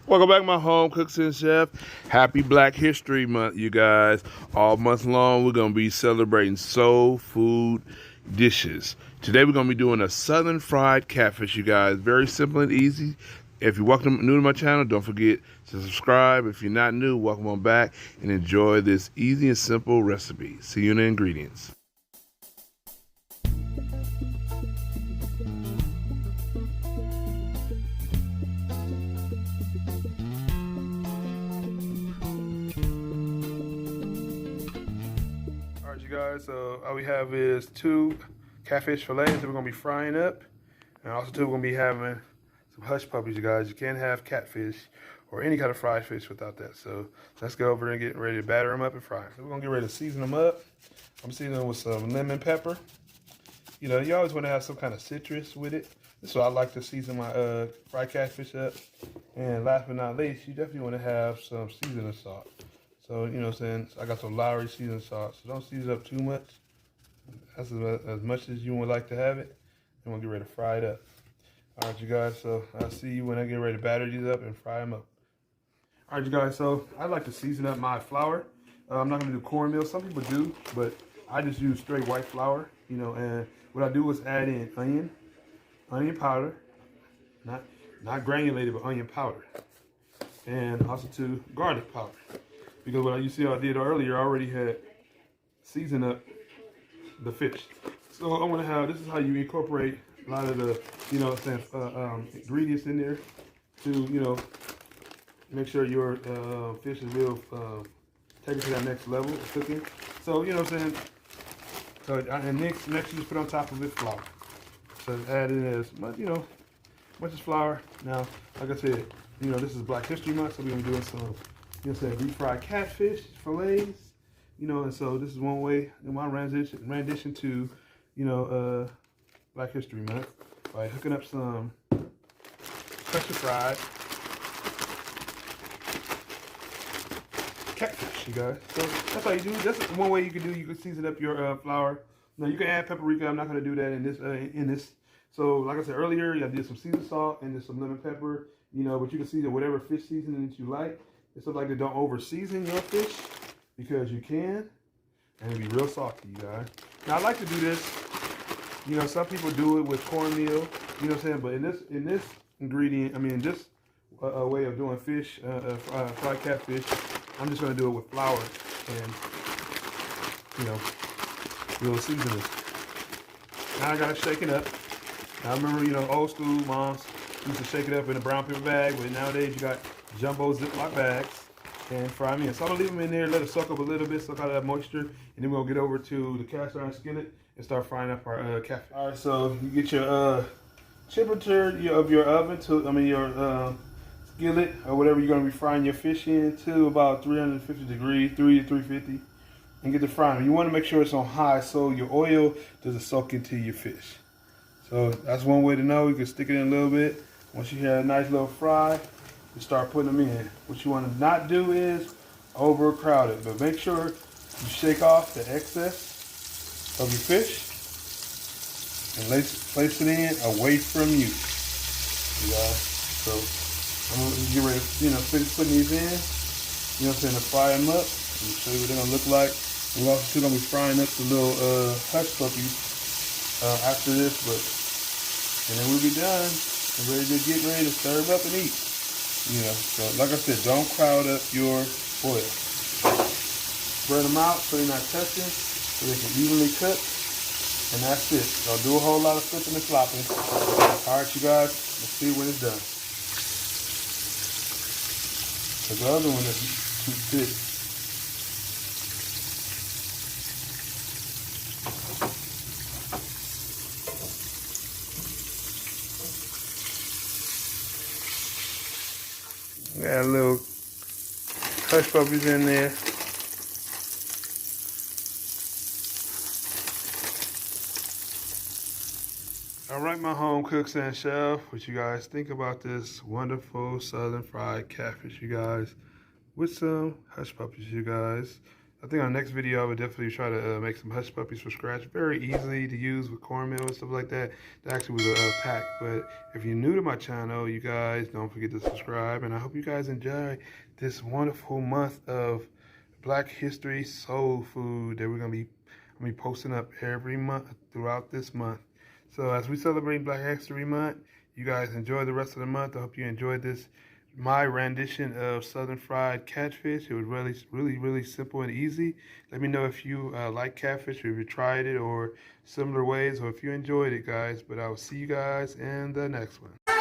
Welcome back, my home cooks and chef. Happy Black History Month, you guys. All month long, we're going to be celebrating soul food dishes. Today, we're going to be doing a Southern Fried Catfish, you guys. Very simple and easy. If you're new to my channel, don't forget to subscribe. If you're not new, welcome on back and enjoy this easy and simple recipe. See you in the ingredients. Alright, you guys, so all we have is 2 catfish fillets that we're going to be frying up. And also, too, we're going to be having some hush puppies, you guys. You can't have catfish or any kind of fried fish without that. So let's go over and get ready to batter them up and fry them. So we're going to get ready to season them up. I'm seasoning them with some lemon pepper. You know, you always want to have some kind of citrus with it. So I like to season my fried catfish up. And last but not least, you definitely want to have some seasoning salt. So, you know what I'm saying? I got some Lowry seasoning salt. So don't season it up too much. That's as much as you would like to have it. And we'll get ready to fry it up. All right, you guys. So I'll see you when I get ready to batter these up and fry them up. All right, you guys. So I like to season up my flour. I'm not going to do cornmeal. Some people do, but I just use straight white flour. You know, and what I do is add in onion powder, not granulated, but onion powder, and also to garlic powder. Because what you see I did earlier, I already had seasoned up the fish. So I want to have, this is how you incorporate a lot of the, you know, ingredients in there to, you know, make sure your fish is real, take it to that next level of cooking. So, you know what I'm saying? So, and next you just put on top of it flour. So add in as much, you know, much as flour. Now, like I said, you know, this is Black History Month, so we're gonna be doing some, you know, deep fried catfish fillets. You know, and so this is one way in my rendition to, you know, Black History Month by hooking up some pressure fried catfish, you guys. So that's how you do it. That's one way you can do. You can season up your flour. Now you can add paprika. I'm not going to do that in this. So like I said earlier, I did some seasoned salt and then some lemon pepper. You know, but you can season whatever fish seasoning that you like. It's something like that. Don't over season your fish because you can, and it'll be real salty, you guys. Now I like to do this. You know, some people do it with cornmeal. You know what I'm saying? But in this ingredient, I mean, in this way of doing fish, fried catfish, I'm just going to do it with flour and, you know, little seasoning. Now I got to shake it up. Now I remember, you know, old school moms used to shake it up in a brown paper bag, but nowadays you got jumbo Ziploc bags and fry them in. So I'm going to leave them in there, let it soak up a little bit, soak out of that moisture, and then we'll get over to the cast iron skillet and start frying up our catfish. All right, so you get your temperature of your oven your skillet or whatever you're going to be frying your fish in to about 350 degrees, 3 to 350, and get the frying. You want to make sure it's on high so your oil doesn't soak into your fish. So that's one way to know. You can stick it in a little bit. Once you have a nice little fry, you start putting them in. What you want to not do is overcrowd it, but make sure you shake off the excess of your fish and place it in away from you. Yeah. So I'm gonna get ready to, you know, finish putting these in. You know what I'm saying, to fry them up. I'm gonna show you what they're gonna look like. We're also gonna be frying up the little hush puppies after this, and then we'll be done and ready to serve up and eat. You know, so like I said, don't crowd up your oil. Spread them out so they're not touching, so they can evenly cook. And that's it. Don't do a whole lot of flipping and flopping. All right, you guys, let's see when it's done. The other one is too thick. Got a little hush puppies in there. All right, my home cooks and chef, what you guys think about this wonderful Southern fried catfish, you guys, with some hush puppies, you guys. I think on the next video I would definitely try to make some hush puppies from scratch. Very easily to use with cornmeal and stuff like that. That actually was a pack. But if you're new to my channel, you guys don't forget to subscribe. And I hope you guys enjoy this wonderful month of Black History Soul Food that we're gonna be posting up every month throughout this month. So as we celebrate Black History Month, you guys enjoy the rest of the month. I hope you enjoyed my rendition of Southern Fried Catfish. It was really simple and easy. Let me know if you like catfish, or if you tried it, or similar ways, or if you enjoyed it, guys. But I will see you guys in the next one.